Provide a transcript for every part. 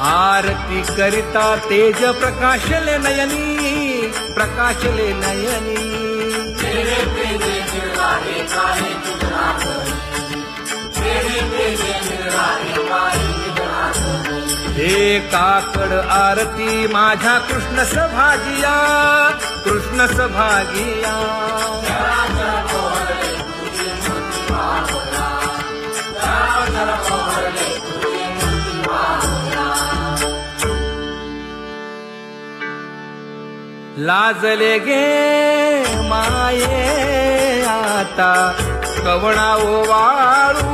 आरती करिता तेज प्रकाशले नयनी, प्रकाशले नयनी। हे काकड आरती माझ्या कृष्ण सभागिया, कृष्ण सभागिया। लाजले गे माये आता कवणा ओवाळू,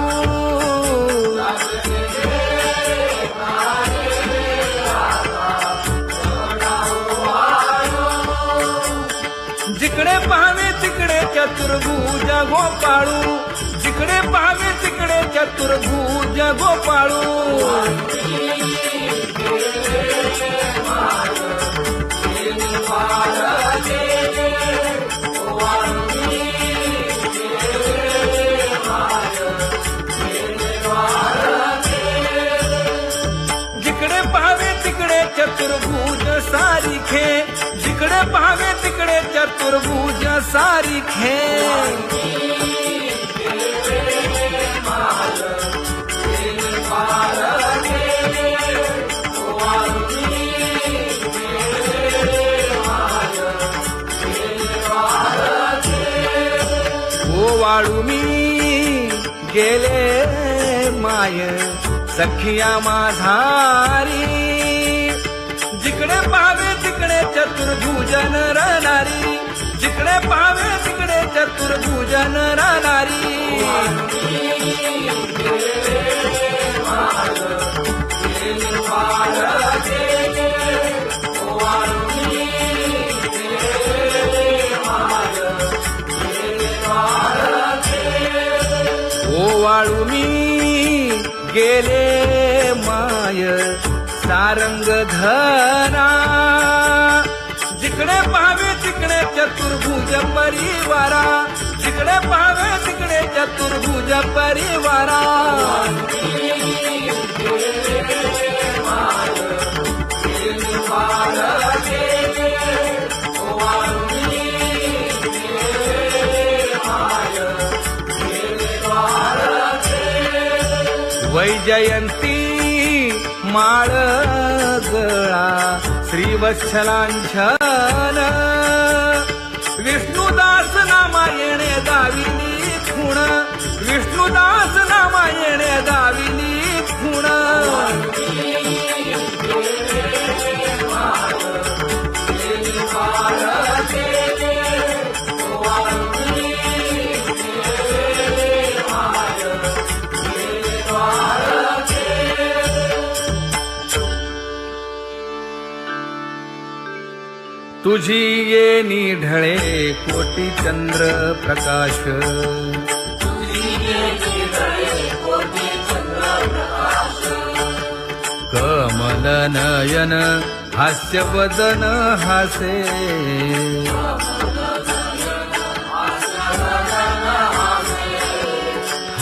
जिकडे पाहावे तिकडे चतुर्भुज गोपाळू, जिकडे पाहावे तिकडे चतुर्भुज गोपाळू। जिकडे पाहावे तिकडे चतुर्भुज सारिखे, जिकडे पाहावे तिकडे चतुर्भुज सारिखे। ओवाळू मी गेले माय सखिया माझारी, जिकडे पाहावे तिकडे चतुर्भुज नरनारी, जिकडे पाहावे तिकडे चतुर्भुज नरनारी। ओवाळू मी गेले माय सारंग धरा, जिकडे पाहावे तिकडे चतुर्भुज परिवारा, जिकडे पाहावे तिकडे चतुर्भुज परिवारा। वैजयंती माळ गळा श्रीवत्सलांछन, विष्णुदास नामायणे दाविली खूण, विष्णुदास नामायणे दाविली खूण। तुझी ये निढळे कोटी चंद्र प्रकाश, कमल नयन हास्य वदन हासे,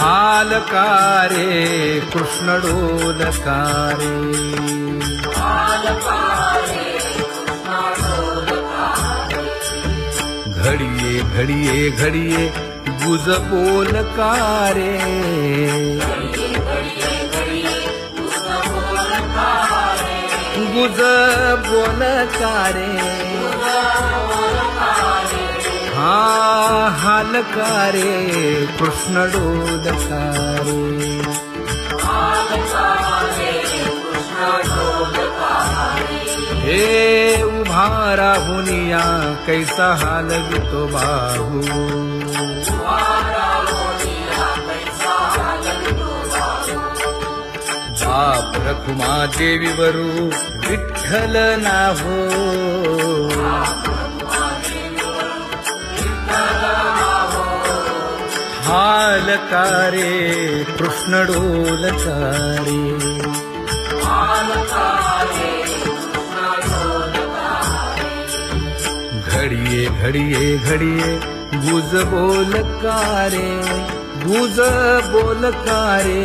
हालकारे कृष्ण डोलकारे, घडिये घडिये घडिये गुज बोलकारे, गुज बोलकारे। हा हालकारे कृष्ण डोलकारे, हे उभा राहुनिया कैसा हालवितो बाहू, बाप रखुमा देवी वरू विठ्ठल नाहो, हालकारे कृष्ण डोलकारे, घडिये घडिये घडिये गुज बोलकारे, गुज बोलकारे।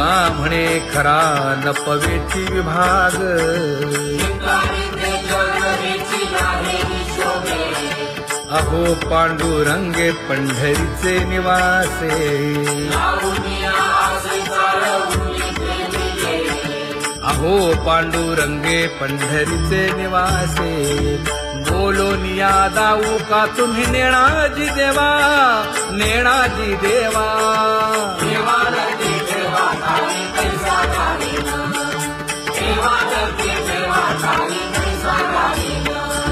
तुका म्हणे खरा नपवेची विभाग अहो पांडुरंगे पंढरीचे निवासे अहो पांडुरंगे पंढरीचे निवासे बोलोनिया दाऊ का तुम्ही नेणाजी देवा नेणाजी देवा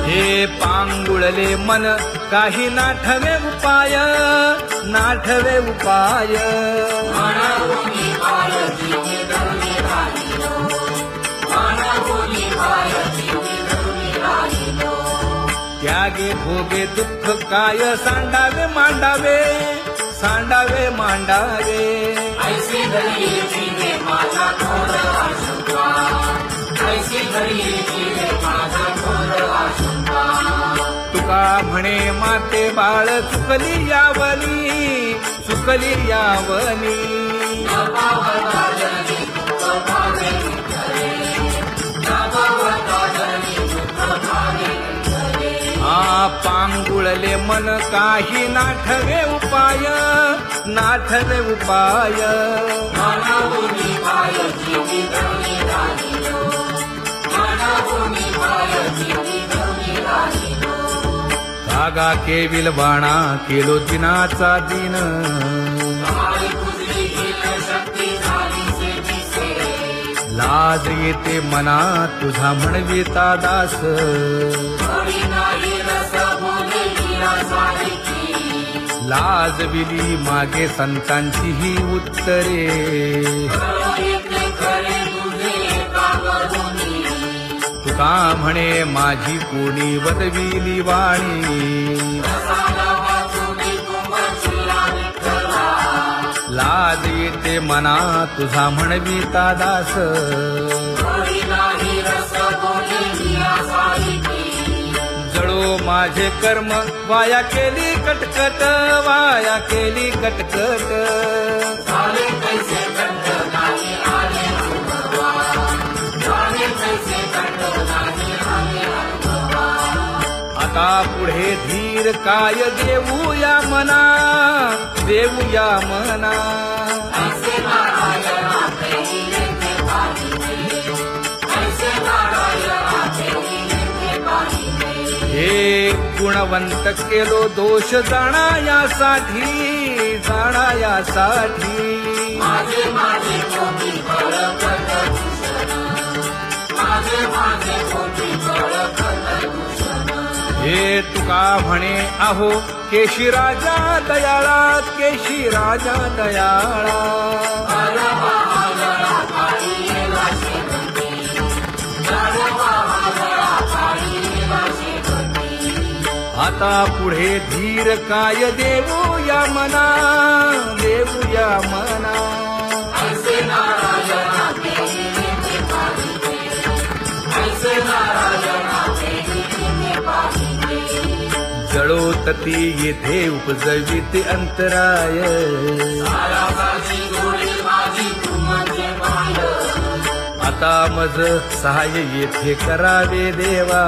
हे पांगुळले मन काही नाठवे उपाय नाठवे उपाय त्यागे भोगे दुःख काय सांडावे मांडावे सांडावे मांडावे ऐसे घरी जीवे माझा थोर आशंका ऐसे घरी जीवे माझा थोर आशंका तुका म्हणे माते बाळ चुकली यावनी चुकली यावनी पांगुळले मन काही नाठवे उपाय नाठवे उपाय कागा केविल बाणा केलो दिनाचा दिन लाज येते मना तुझा म्हणविता दास लाजविली मागे संतांची ही उत्तरे तुका म्हणे माझी कोणी वदविली वाणी लाज येते मना तुझा म्हणविता दास जळो माझे कर्म वाया केली कटकट वाया केली कटकट आता पुढे धीर काय देऊया मना देऊया मना हे गुणवंत केलो दोष जाणायासाठी जाणायासाठी हे तुका म्हणे अहो केशी राजा दयाळा केशी राजा दयाळा आता पुढे धीर काय देऊया मना देऊया मना जळोतती येथे उपजविते अंतराय आता मज सहाय्य येथे करावे देवा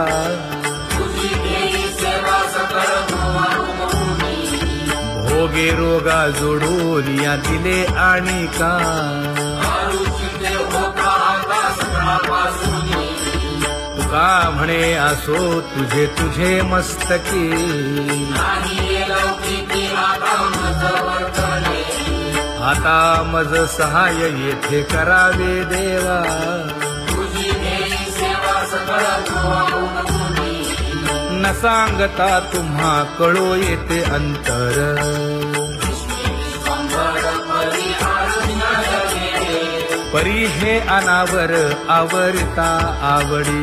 भोगे रोगा जोडून या दिले आणि का तुका म्हणे असो तुझे तुझे मस्तकी आता मज सहाय्य येथे करावे देवा न सांगता तुम्हा कळो येते अंतर परी हे अनावर आवरता आवडी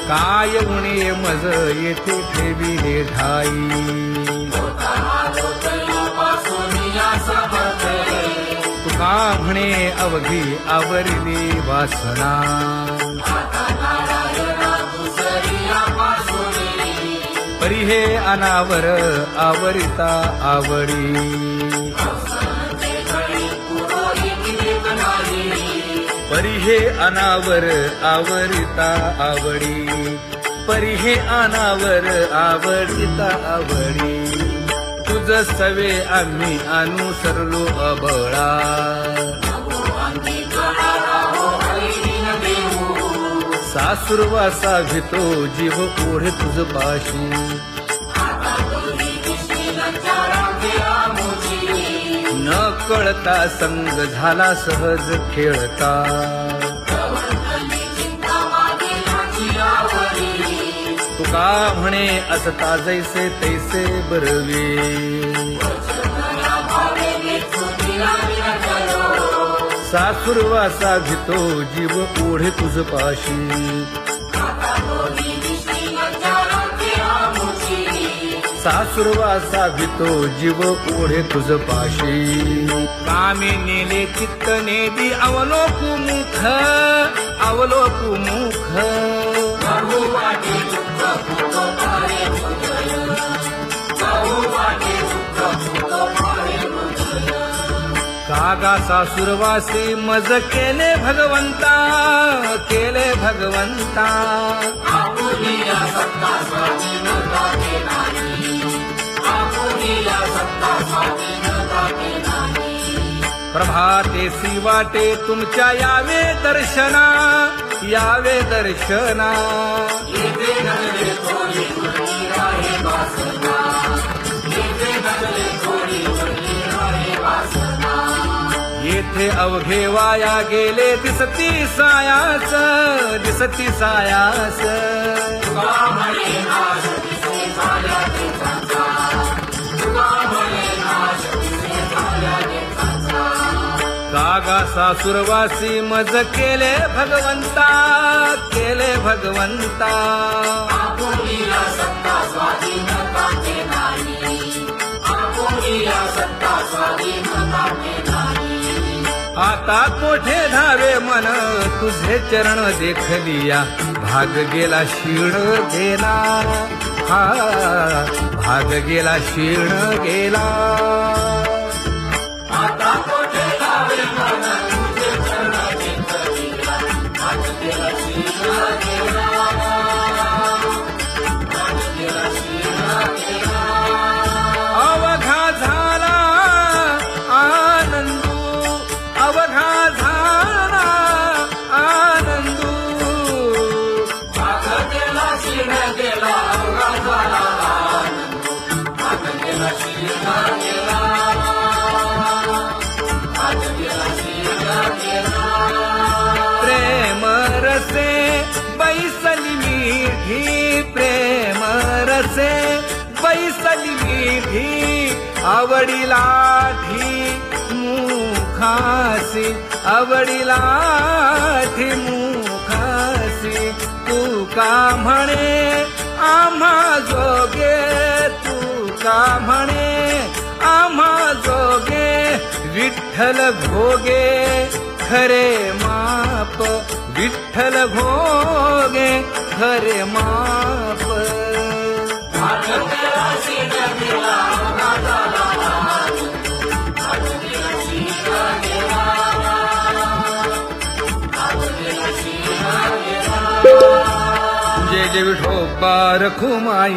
काय उणे मज येथे ठेविले ठाई तुका म्हणे अवघी आवरली वासना परी हे अनावर आवरिता आवडी परी हे अनावर आवरिता आवडी परी हे अनावर आवडिता आवडी तुझ सवे आम्ही अनुसरलो अबळा सासुरवासा भितो जीव ओढे तुझ पाशी न कळता संग झाला सहज खेळता तुका म्हणे असता जैसे तैसे बरवे सासुरवासा भितो जीव ओढे तुझ पाशी सासुरवासा भितो जीव ओढे तुझ पाशी कामे नेले चित्त नेदी अवलोकु मुख कागा सासुरवासी मज केले भगवंता प्रभातेसी वाटे तुमच्या यावे दर्शना येथे अवघे वाया गेले दिसती सायास कागा सासुरवासी मज केले भगवंता आता कोठे धावे मन तुझे चरण देखलिया भाग गेला क्षीण गेला आता कोठे धावे मन तुझे चरण देखलिया भाग गेला क्षीण गेला अवघा झाला आनंदू भाग गेला क्षीण गेला अवघा झाला भाग गेला क्षीण गेला प्रेम रसे बैसली मीठी आवडीला मुखासी तू का म्हणे आम्हा जोगे विठ्ठल भोगे खरे माप जय जय विठोबा रखुमाई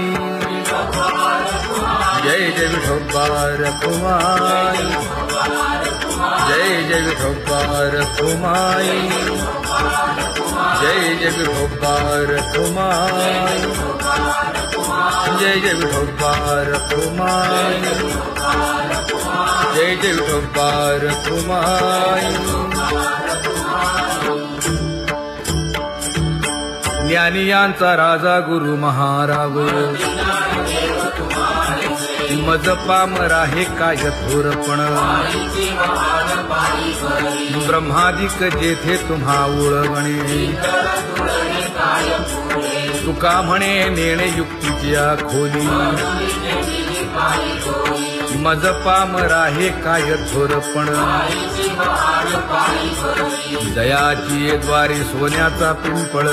जय जय विठोबा रखुमाई जय जय विठोबा रखुमाई जय जय विठोबा रखुमाई जय जय विठोबा रखुमाई जय जय विठोबा रखुमाई ज्ञानियांचा राजा गुरु महाराव मज पामरा हे काय थोरपण ब्रह्मादिक जेथे तुम्हा उळवणे तुका म्हणे नेणे युक्तीच्या खोली मज पामरा हे काय थोरपण दयाची द्वारी सोन्याचा पिंपळ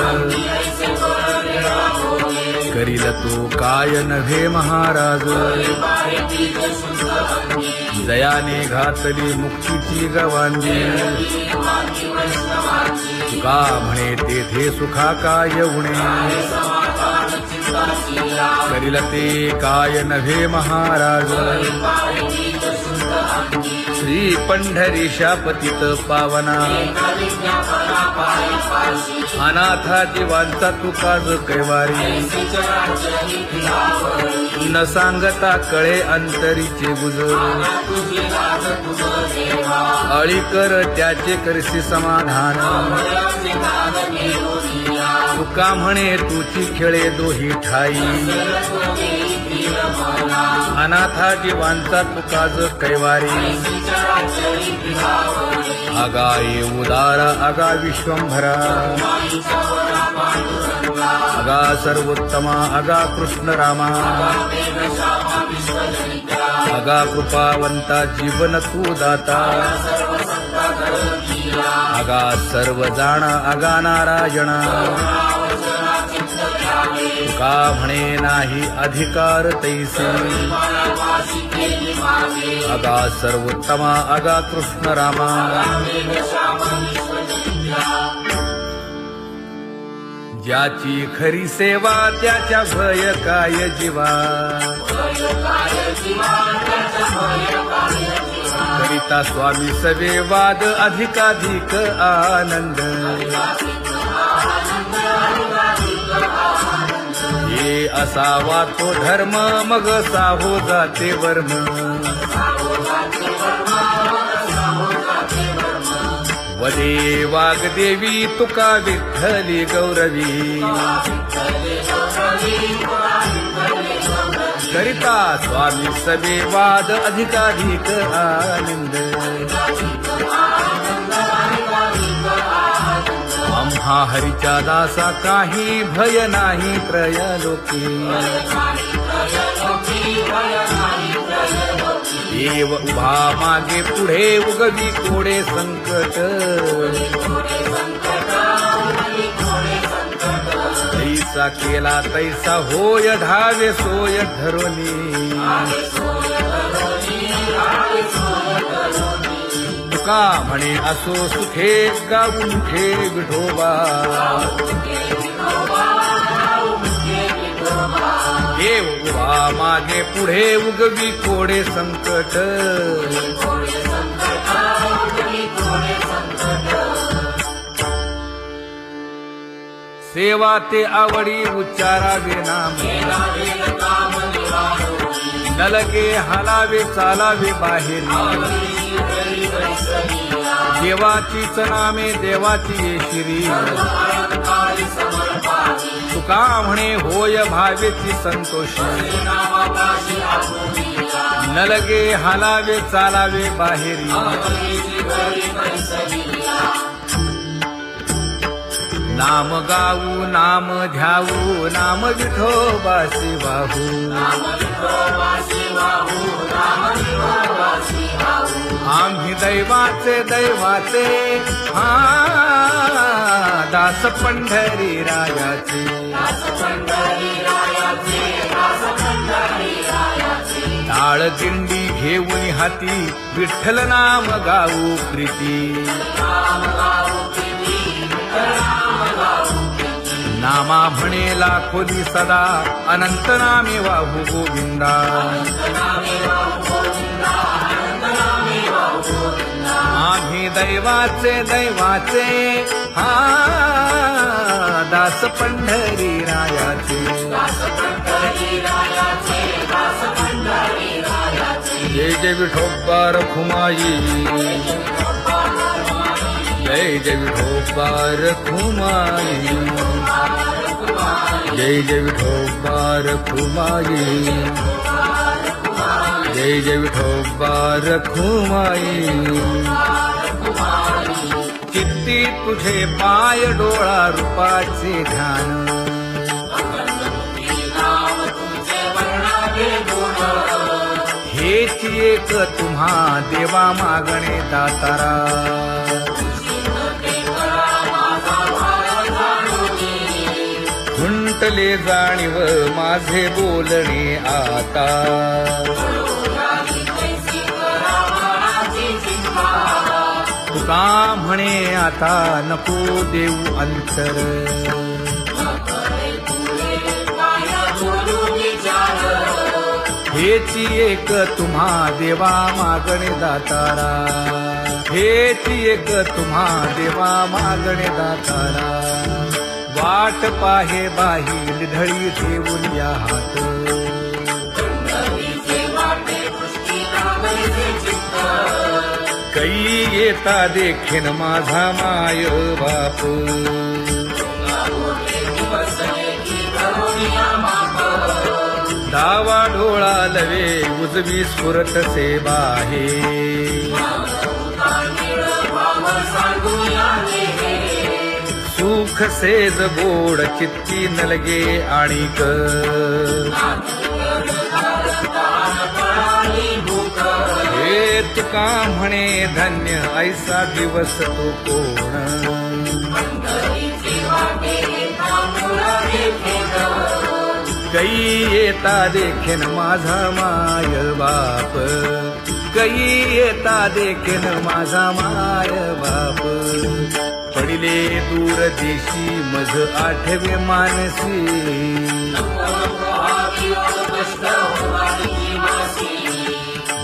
करील तो काय नव्हे महाराज दयाने घातली मुक्तीची गवांगी तुका म्हणे तेथे सुखा काय उणे करील ते काय नव्हे महाराज श्री पंढरीशा पतित पावना अनाथा जीवांचा तुकाज कैवारी न सांगता कळे अंतरीचे गुज अळी कर त्याचे करसी समाधान तुका म्हणे तुची खेळे दोही ठाई अनाथा जीवांचा तुकाज कैवारी आगा ये उदारा आगा विश्वंभरा आगा सर्वोत्तमा आगा कृष्ण रामा आगा कृपावंता जीवन तू दाता आगा सर्व जाणा आगा नारायणा तुका म्हणे नाही अधिकार तैसे आगा सर्वोत्तमा आगा कृष्ण रामा ज्याची खरी सेवा त्याच्या भय काय जीवा करिता स्वामी सवे वाद अधिकाधिक आनंद ये असावा तो धर्म मग साहो जाते वर्म वदे वाग्देवी तुका विठ्ठली गौरवी करिता स्वामी सवे वाद अधिकाधिक आनंद आम्हा हरीच्या दासा काही भय नाही त्रयलोकी देव उभा मागे पुढे उगवी कोडे संकट तैसा केला तैसा होय धावे सोय धरोनी तुका म्हणे असो सुखे गाऊ मुखे विठोबा देव उभा मागे पुढे उगवी कोडे संकट सेवा ते आवडी उच्चारावे नाम न लगे हालावे चालावे बाहेर देवाचीच नामे देवाची येशिरी तुका म्हणे होय भावेची संतोषी न लगे हालावे चालावे बाहेरी नाम गाऊ नाम ध्याऊ नाम विठोबासी वाहू आम्ही दैवाचे दैवाचे हा दास पंढरी रायाचे टाळ दिंडी घेऊन हाती विठ्ठल नाम गाऊ प्रीती नामा म्हणे लाखोदी सदा अनंत नामे वाहू गोविंदा आम्ही दैवाचे दैवाचे हा दास पंढरी रायाचे जय जय विठोबा रखुमाई जय जय विठोबा रखुमाई जय जय विठोबा रखुमाई जय जय विठोबा रखुमाई चित्ती तुझे पाय डोळा रूपाचे ध्यान हेच एक तुम्हा देवा मागणे दातारा उमटले जाणीव माझे बोलणे आता. तुका म्हणे आता नको देऊ अंतर. हेची एक तुम्हा देवा मागणे दातारा. हेची एक तुम्हा देवा मागणे दातारा. वाट पाहे बाही ढळी ठेवून या हात. कै येता देखीन माझा माय बाप. डावा डोळा लवे उजवी स्फुरतसे बाहे. सुख सेज गोड चित्ती नलगे आणिक. हे तुका म्हणे धन्य ऐसा दिवस तो कोण. कै येता देखीन माझा माय बाप. कै येता देखीन माझा माय बाप. पडिले दूर देशी मज आठवे मानसी.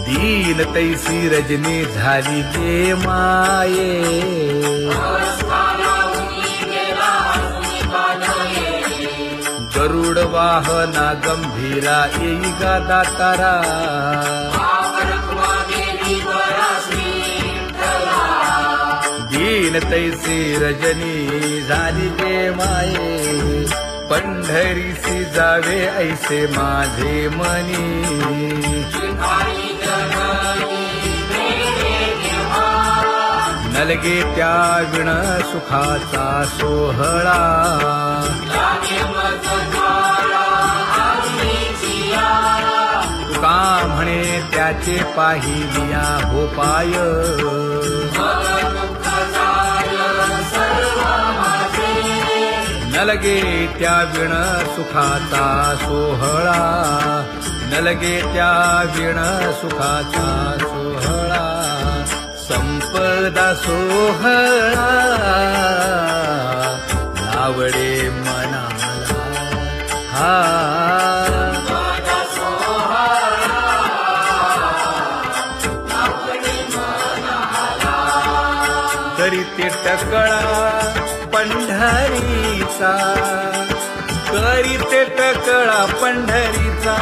दीन तैसी रजनी झाली जे माये. गरुड वाहना गंभीरा येई गा दातारा. दीन तैसी रजनी झाली जे माये. पंढरीसी जावे ऐसे माझे मनी. नलगे त्या विण सुखाचा सोहळा. तुका म्हणे त्याचे पाहिलिया हो पाय. नलगे त्या विण सुखाचा सोहळा. नलगे त्या विण सुखाचा सोहळा. संपदा सोहळा नावडे मनाला. हा करीते टकळा पंढरीचा. करीते टकळा पंढरीचा.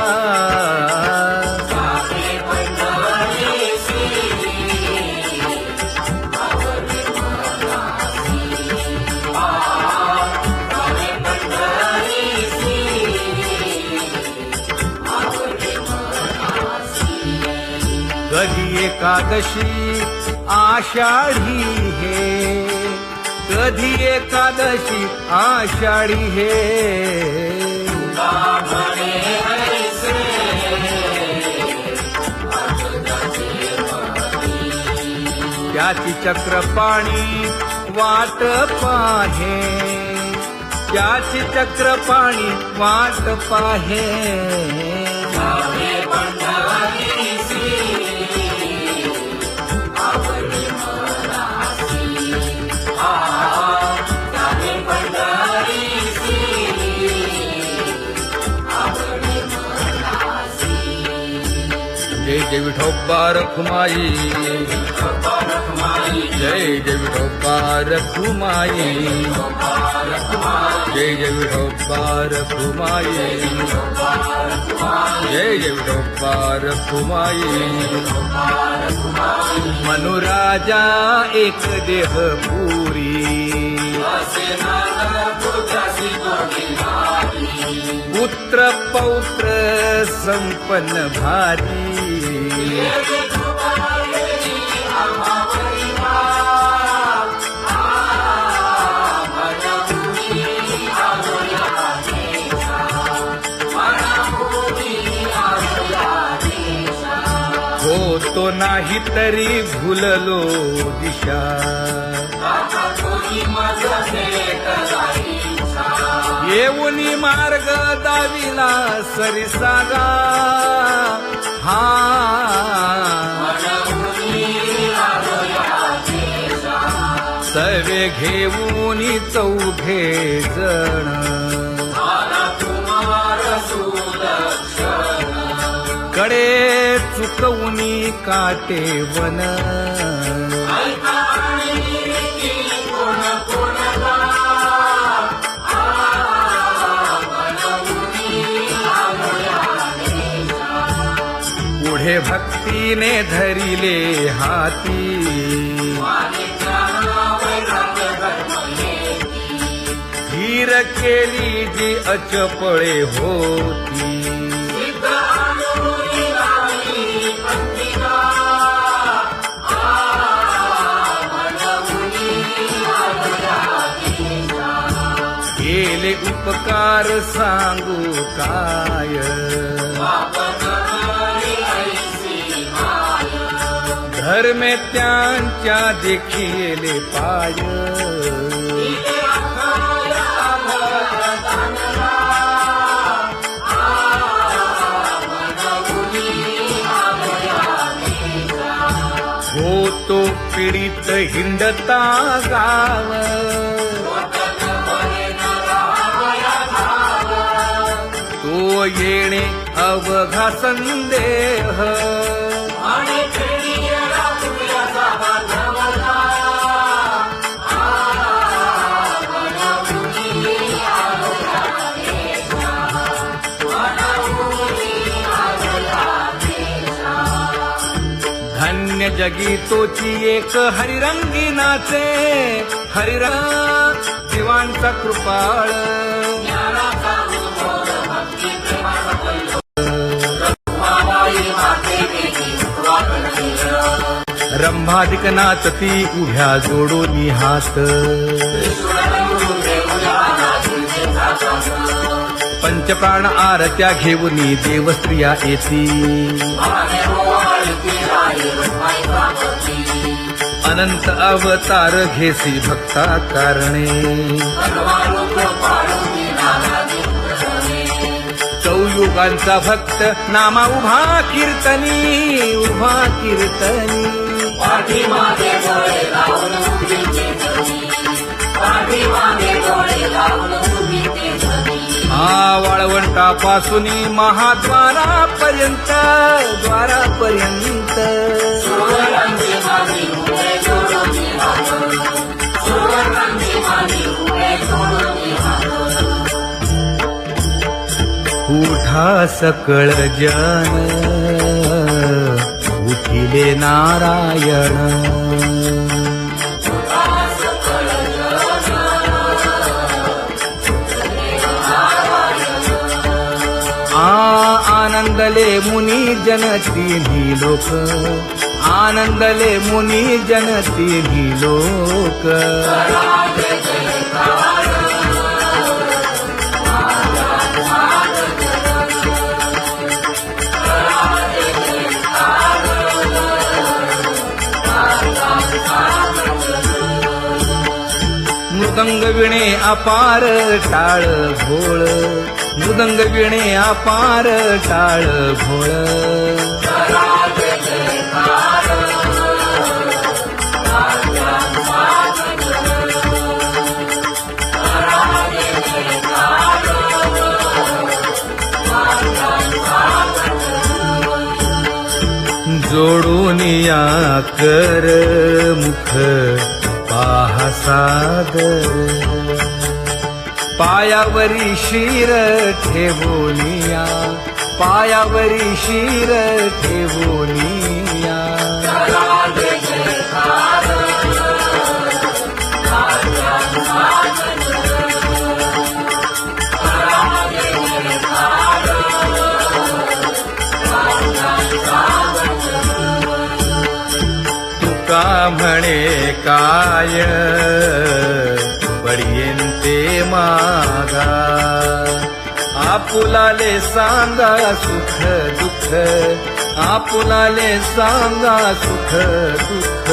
कधी एकादशी आषाढी हे. कधी एकादशी आषाढी हे. त्याची चक्रपाणी वाट पाहे. त्याची चक्रपाणी वाट पाहे. जय जय विठोबा रखुमाई. जय जय विठोबा रखुमाई. जय जय विठोबा रखुमाई. जय जय विठोबा रखुमाई. मनुराजा एक देह पुरी. पुत्र पौत्र संपन्न भारी. होतो नाही तरी भुललो दिशा. येऊनी मार्ग दाविला सरिसागा हा सर्वे घेऊनी चौघे जण कडे चुकवूनी काटे वन पुढे भक्तीने धरिले हाती धीर केली जी अचपळे होती केले उपकार सांगू काय धर्मे त्यांच्या देखिले पाय होतो पीडित हिंडता गाव तो येणे अवघा संदेह धन्य जगी तोची एक हरिरंगी नाचे हरिरंग जीवांचा कृपाळ रंभाधिक नाचती उभ्या जोडून हात पंचप्राण आरत्या घेऊनी देवस्त्रिया येती अनंत अवतार घेसी भक्ता कारणे चौयुगांचा भक्त नामा उभा कीर्तनी पाठीमागे डोळे लावून उभीचे धनी, पाठीमागे डोळे लावून उभीचे धनी. वाळवंटापासून महाद्वारापर्यंत सुवर्णांची माझी उभे जोडून हात, सुवर्णांची माझी उभे जोडून हात. उठा सकळ जन उठिले नारायण आनंदले मुनी जन तिन्ही लोक आनंदले मुनी जन तिन्ही लोक मृदंग विणे अपार टाळ भोळ मृदंग विणे अपार टाळ भोळ जोडून या कर मुख पाहा सादर पायावरी शिर ठेवोनिया पायावरी शिर ठेवोनिया तुका म्हणे काय बडियेंते मागा आपुलाले सांगा सुख दुःख आपुलाले सांगा सुख दुःख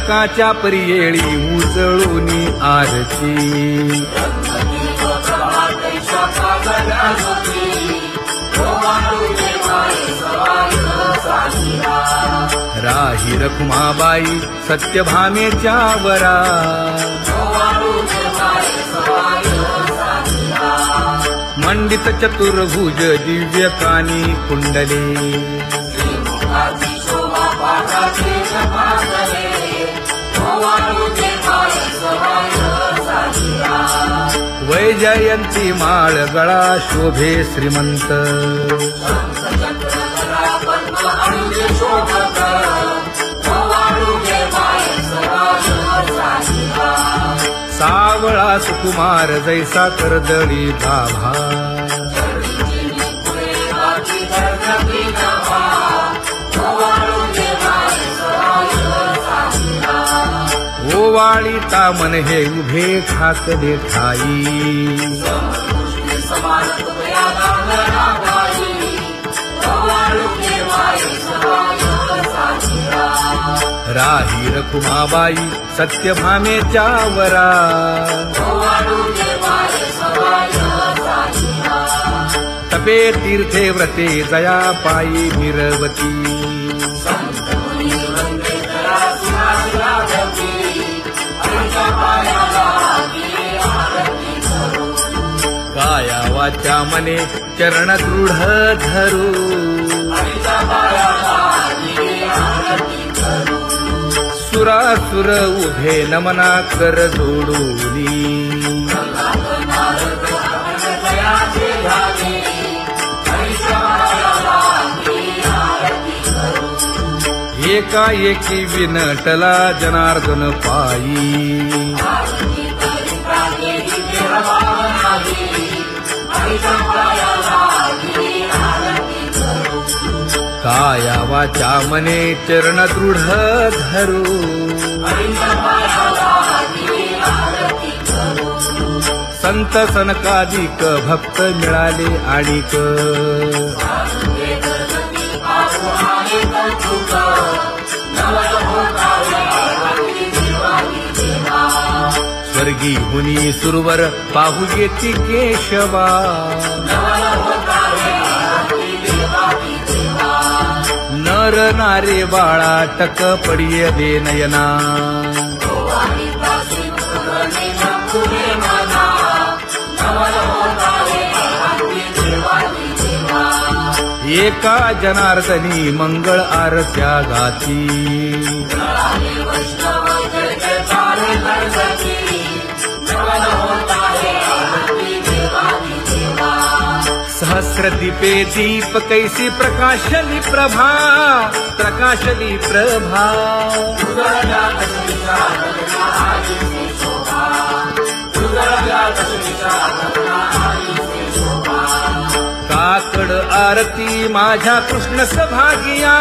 सकाळच्या परियेळी उजळूनी आरती राही रखुमाबाई सत्यभामेच्या वरा मंडित चतुर्भुज दिव्य कानी कुंडले वैजयंती माळ गळा शोभे श्रीमंत सावळा सुकुमार जैसा कर्दळी गाभा ओवाळी तामन हे उभे ठाकले ठाई राही रखुमाबाई सत्यभामेच्या वरा तपे तीर्थे व्रते जया पायी मिरवती काया वाचा मने चरण दृढ धरू सुरासुर उभे नमना कर जोडूनी एकाएकी विनटला जनार्दन पायी काया वाचा मने चरण दृढ धरू संत सनकादिक भक्त मिळाले आणिक स्वर्गी हुनी सुरवर पाहू येती केशवा नर नारे बाळा टक पडिय दे नयना एका जनार्दनी मंगळ आरत्या गाती सहस्र दीपे दीप कैसी प्रकाशली प्रभा प्रकाशली प्रभा काकड आरती माझ्या कृष्ण सभागिया